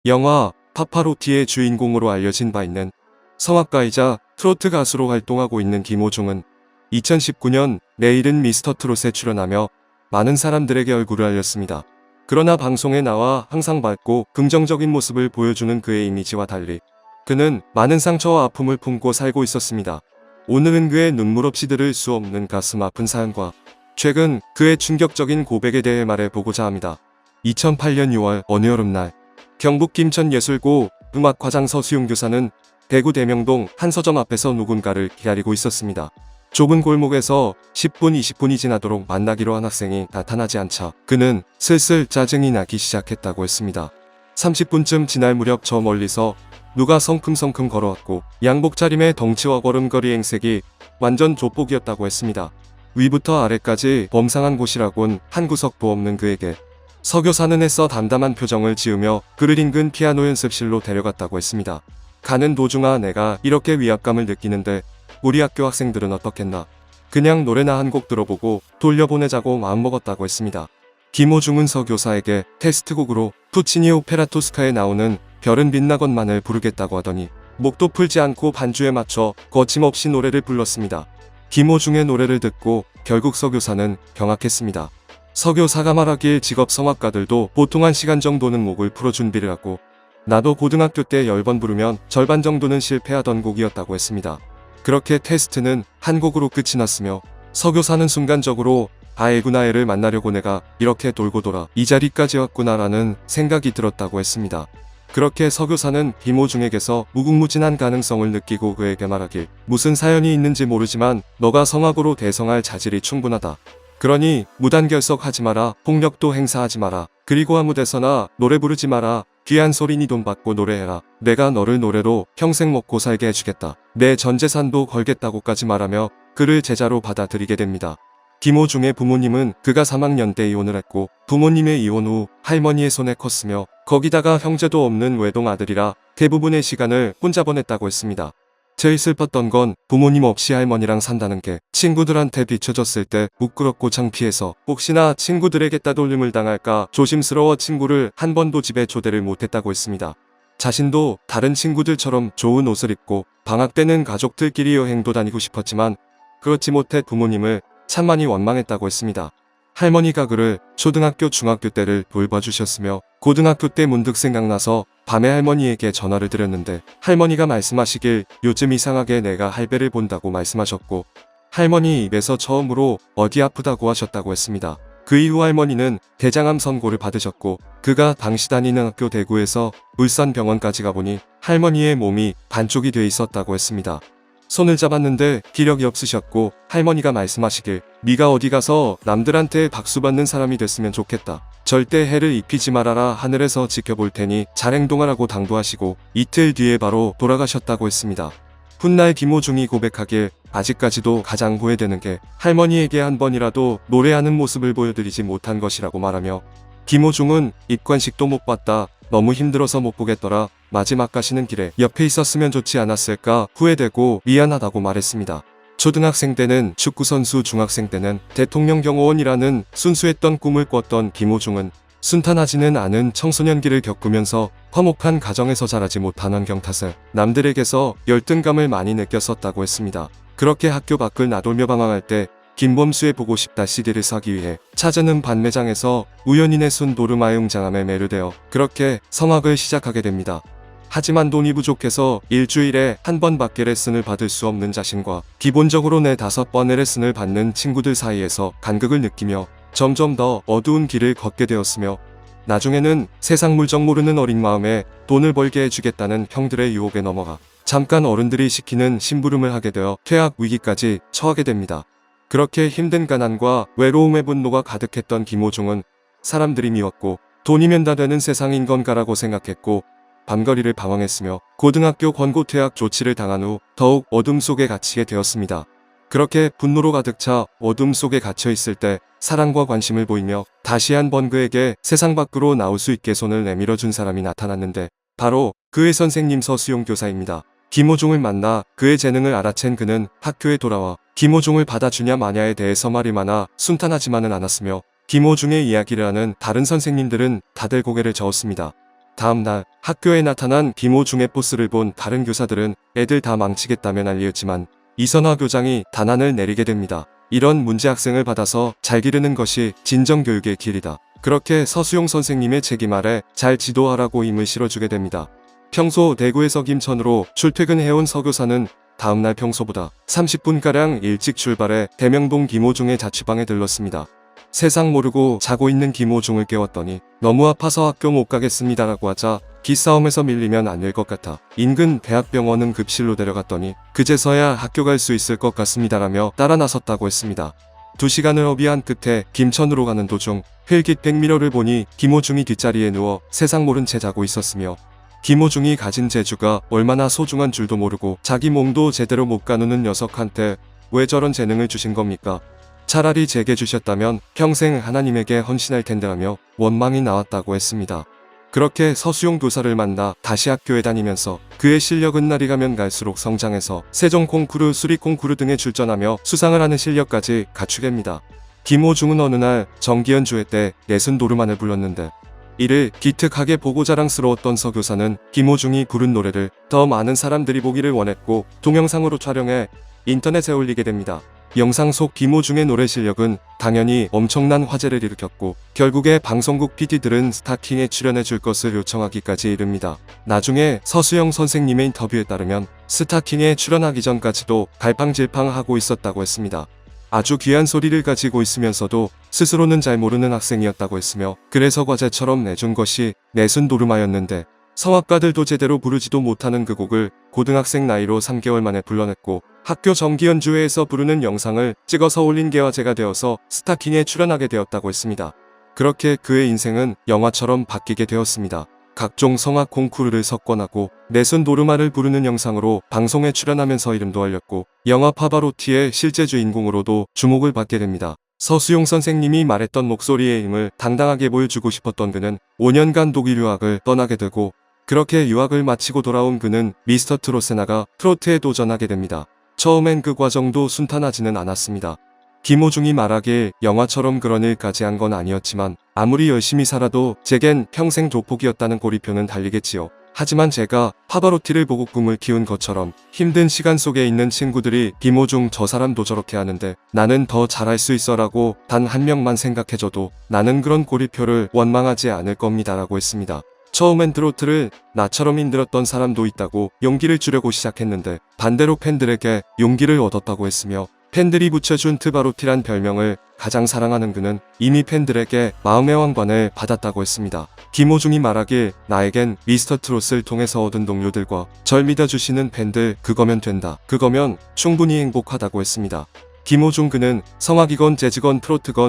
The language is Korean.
영화 파파로티의 주인공으로 알려진 바 있는 성악가이자 트로트 가수로 활동하고 있는 김호중은 2019년 내일은 미스터 트롯에 출연하며 많은 사람들에게 얼굴을 알렸습니다. 그러나 방송에 나와 항상 밝고 긍정적인 모습을 보여주는 그의 이미지와 달리 그는 많은 상처와 아픔을 품고 살고 있었습니다. 오늘은 그의 눈물 없이 들을 수 없는 가슴 아픈 사연과 최근 그의 충격적인 고백에 대해 말해보고자 합니다. 2008년 6월 어느 여름날 경북 김천예술고 음악과장 서수용 교사는 대구 대명동 한 서점 앞에서 누군가를 기다리고 있었습니다. 좁은 골목에서 10분 20분이 지나도록 만나기로 한 학생이 나타나지 않자 그는 슬슬 짜증이 나기 시작했다고 했습니다. 30분쯤 지날 무렵 저 멀리서 누가 성큼성큼 걸어왔고 양복 차림의 덩치와 걸음걸이 행색이 완전 조폭이었다고 했습니다. 위부터 아래까지 범상한 곳이라곤 한 구석도 없는 그에게 서 교사는 애써 담담한 표정을 지으며 그를 인근 피아노 연습실로 데려갔다고 했습니다. 가는 도중아 내가 이렇게 위압감을 느끼는데 우리 학교 학생들은 어떻겠나. 그냥 노래나 한 곡 들어보고 돌려보내자고 마음먹었다고 했습니다. 김호중은 서 교사에게 테스트곡으로 푸치니 오페라 토스카에 나오는 별은 빛나건만을 부르겠다고 하더니 목도 풀지 않고 반주에 맞춰 거침없이 노래를 불렀습니다. 김호중의 노래를 듣고 결국 서 교사는 경악했습니다. 서 교사가 말하길 직업 성악가들도 보통 1시간 정도는 목을 풀어 준비를 하고 나도 고등학교 때 10번 부르면 절반 정도는 실패하던 곡이었다고 했습니다. 그렇게 테스트는 한 곡으로 끝이 났으며 서 교사는 순간적으로 아이구나 애를 만나려고 내가 이렇게 돌고 돌아 이 자리까지 왔구나라는 생각이 들었다고 했습니다. 그렇게 서 교사는 김호중에게서 무궁무진한 가능성을 느끼고 그에게 말하길 무슨 사연이 있는지 모르지만 너가 성악으로 대성할 자질이 충분하다. 그러니 무단결석하지 마라. 폭력도 행사하지 마라. 그리고 아무 데서나 노래 부르지 마라. 귀한 소리니 돈 받고 노래해라. 내가 너를 노래로 평생 먹고 살게 해주겠다. 내 전 재산도 걸겠다고까지 말하며 그를 제자로 받아들이게 됩니다. 김호중의 부모님은 그가 3학년 때 이혼을 했고 부모님의 이혼 후 할머니의 손에 컸으며 거기다가 형제도 없는 외동 아들이라 대부분의 시간을 혼자 보냈다고 했습니다. 제일 슬펐던 건 부모님 없이 할머니랑 산다는 게 친구들한테 비춰졌을 때 부끄럽고 창피해서 혹시나 친구들에게 따돌림을 당할까 조심스러워 친구를 한 번도 집에 초대를 못했다고 했습니다. 자신도 다른 친구들처럼 좋은 옷을 입고 방학 때는 가족들끼리 여행도 다니고 싶었지만 그렇지 못해 부모님을 참 많이 원망했다고 했습니다. 할머니가 그를 초등학교 중학교 때를 돌봐주셨으며 고등학교 때 문득 생각나서 밤에 할머니에게 전화를 드렸는데 할머니가 말씀하시길 요즘 이상하게 내가 할배를 본다고 말씀하셨고 할머니 입에서 처음으로 어디 아프다고 하셨다고 했습니다. 그 이후 할머니는 대장암 선고를 받으셨고 그가 당시 다니는 학교 대구에서 울산병원까지 가보니 할머니의 몸이 반쪽이 돼 있었다고 했습니다. 손을 잡았는데 기력이 없으셨고 할머니가 말씀하시길 네가 어디 가서 남들한테 박수 받는 사람이 됐으면 좋겠다. 절대 해를 입히지 말아라. 하늘에서 지켜볼 테니 잘 행동하라고 당부하시고 이틀 뒤에 바로 돌아가셨다고 했습니다. 훗날 김호중이 고백하길 아직까지도 가장 후회되는 게 할머니에게 한 번이라도 노래하는 모습을 보여드리지 못한 것이라고 말하며 김호중은 입관식도 못 봤다. 너무 힘들어서 못 보겠더라. 마지막 가시는 길에 옆에 있었으면 좋지 않았을까 후회되고 미안하다고 말했습니다. 초등학생 때는 축구선수, 중학생 때는 대통령 경호원이라는 순수했던 꿈을 꿨던 김호중은 순탄하지는 않은 청소년기를 겪으면서 화목한 가정에서 자라지 못한 환경 탓에 남들에게서 열등감을 많이 느꼈었다고 했습니다. 그렇게 학교 밖을 나돌며 방황할 때 김범수의 보고 싶다 CD를 사기 위해 찾은 판매장에서 우연히 내순 도르마의 웅장함에 매료되어 그렇게 성악을 시작하게 됩니다. 하지만 돈이 부족해서 일주일에 한 번밖에 레슨을 받을 수 없는 자신과 기본적으로 4-5번의 레슨을 받는 친구들 사이에서 간극을 느끼며 점점 더 어두운 길을 걷게 되었으며 나중에는 세상 물정 모르는 어린 마음에 돈을 벌게 해주겠다는 형들의 유혹에 넘어가 잠깐 어른들이 시키는 심부름을 하게 되어 퇴학 위기까지 처하게 됩니다. 그렇게 힘든 가난과 외로움의 분노가 가득했던 김호중은 사람들이 미웠고 돈이면 다 되는 세상인 건가라고 생각했고 밤거리를 방황했으며 고등학교 권고 퇴학 조치를 당한 후 더욱 어둠 속에 갇히게 되었습니다. 그렇게 분노로 가득 차 어둠 속에 갇혀 있을 때 사랑과 관심을 보이며 다시 한번 그에게 세상 밖으로 나올 수 있게 손을 내밀어 준 사람이 나타났는데 바로 그의 선생님 서수용 교사입니다. 김호중을 만나 그의 재능을 알아챈 그는 학교에 돌아와 김호중을 받아주냐 마냐에 대해서 말이 많아 순탄하지만은 않았으며 김호중의 이야기를 하는 다른 선생님들은 다들 고개를 저었습니다. 다음날 학교에 나타난 김호중의 포스를 본 다른 교사들은 애들 다 망치겠다며 난리였지만 이선화 교장이 단안을 내리게 됩니다. 이런 문제 학생을 받아서 잘 기르는 것이 진정교육의 길이다. 그렇게 서수용 선생님의 책임 아래 잘 지도하라고 힘을 실어주게 됩니다. 평소 대구에서 김천으로 출퇴근해온 서 교사는 다음날 평소보다 30분가량 일찍 출발해 대명동 김호중의 자취방에 들렀습니다. 세상 모르고 자고 있는 김호중을 깨웠더니 너무 아파서 학교 못 가겠습니다라고 하자 기싸움에서 밀리면 안 될 것 같아 인근 대학병원 응급실로 데려갔더니 그제서야 학교 갈 수 있을 것 같습니다라며 따라 나섰다고 했습니다. 2시간을 어비한 끝에 김천으로 가는 도중 필기 백미러를 보니 김호중이 뒷자리에 누워 세상 모른 채 자고 있었으며 김호중이 가진 재주가 얼마나 소중한 줄도 모르고 자기 몸도 제대로 못 가누는 녀석한테 왜 저런 재능을 주신 겁니까? 차라리 제게 주셨다면 평생 하나님에게 헌신할 텐데 하며 원망이 나왔다고 했습니다. 그렇게 서수용 교사를 만나 다시 학교에 다니면서 그의 실력은 날이 가면 갈수록 성장해서 세종 콩쿠르, 수리 콩쿠르 등에 출전하며 수상을 하는 실력까지 갖추게됩니다. 김호중은 어느 날 정기연주회 때 내순 도르만을 불렀는데 이를 기특하게 보고 자랑스러웠던 서 교사는 김호중이 부른 노래를 더 많은 사람들이 보기를 원했고 동영상으로 촬영해 인터넷에 올리게 됩니다. 영상 속 김호중의 노래 실력은 당연히 엄청난 화제를 일으켰고 결국에 방송국 PD들은 스타킹에 출연해 줄 것을 요청하기까지 이릅니다. 나중에 서수영 선생님의 인터뷰에 따르면 스타킹에 출연하기 전까지도 갈팡질팡하고 있었다고 했습니다. 아주 귀한 소리를 가지고 있으면서도 스스로는 잘 모르는 학생이었다고 했으며 그래서 과제처럼 내준 것이 내순 도르마였는데 성악가들도 제대로 부르지도 못하는 그 곡을 고등학생 나이로 3개월 만에 불러냈고 학교 정기연주회에서 부르는 영상을 찍어서 올린 게 화제가 되어서 스타킹에 출연하게 되었다고 했습니다. 그렇게 그의 인생은 영화처럼 바뀌게 되었습니다. 각종 성악 콩쿠르를 석권하고 내순 도르마를 부르는 영상으로 방송에 출연하면서 이름도 알렸고 영화 파바로티의 실제 주인공으로도 주목을 받게 됩니다. 서수용 선생님이 말했던 목소리의 힘을 당당하게 보여주고 싶었던 그는 5년간 독일 유학을 떠나게 되고 그렇게 유학을 마치고 돌아온 그는 미스터 트롯에 나가 트로트에 도전하게 됩니다. 처음엔 그 과정도 순탄하지는 않았습니다. 김호중이 말하길 영화처럼 그런 일까지 한 건 아니었지만 아무리 열심히 살아도 제겐 평생 조폭이었다는 고리표는 달리겠지요. 하지만 제가 파바로티를 보고 꿈을 키운 것처럼 힘든 시간 속에 있는 친구들이 김호중 저 사람도 저렇게 하는데 나는 더 잘할 수 있어라고 단 한 명만 생각해줘도 나는 그런 고리표를 원망하지 않을 겁니다라고 했습니다. 처음엔 트로트를 나처럼 힘들었던 사람도 있다고 용기를 주려고 시작했는데 반대로 팬들에게 용기를 얻었다고 했으며 팬들이 붙여준 트바로티란 별명을 가장 사랑하는 그는 이미 팬들에게 마음의 왕관을 받았다고 했습니다. 김호중이 말하길 나에겐 미스터 트롯을 통해서 얻은 동료들과 절 믿어주시는 팬들 그거면 된다. 그거면 충분히 행복하다고 했습니다. 김호중 그는 성악이건 재즈건 트로트건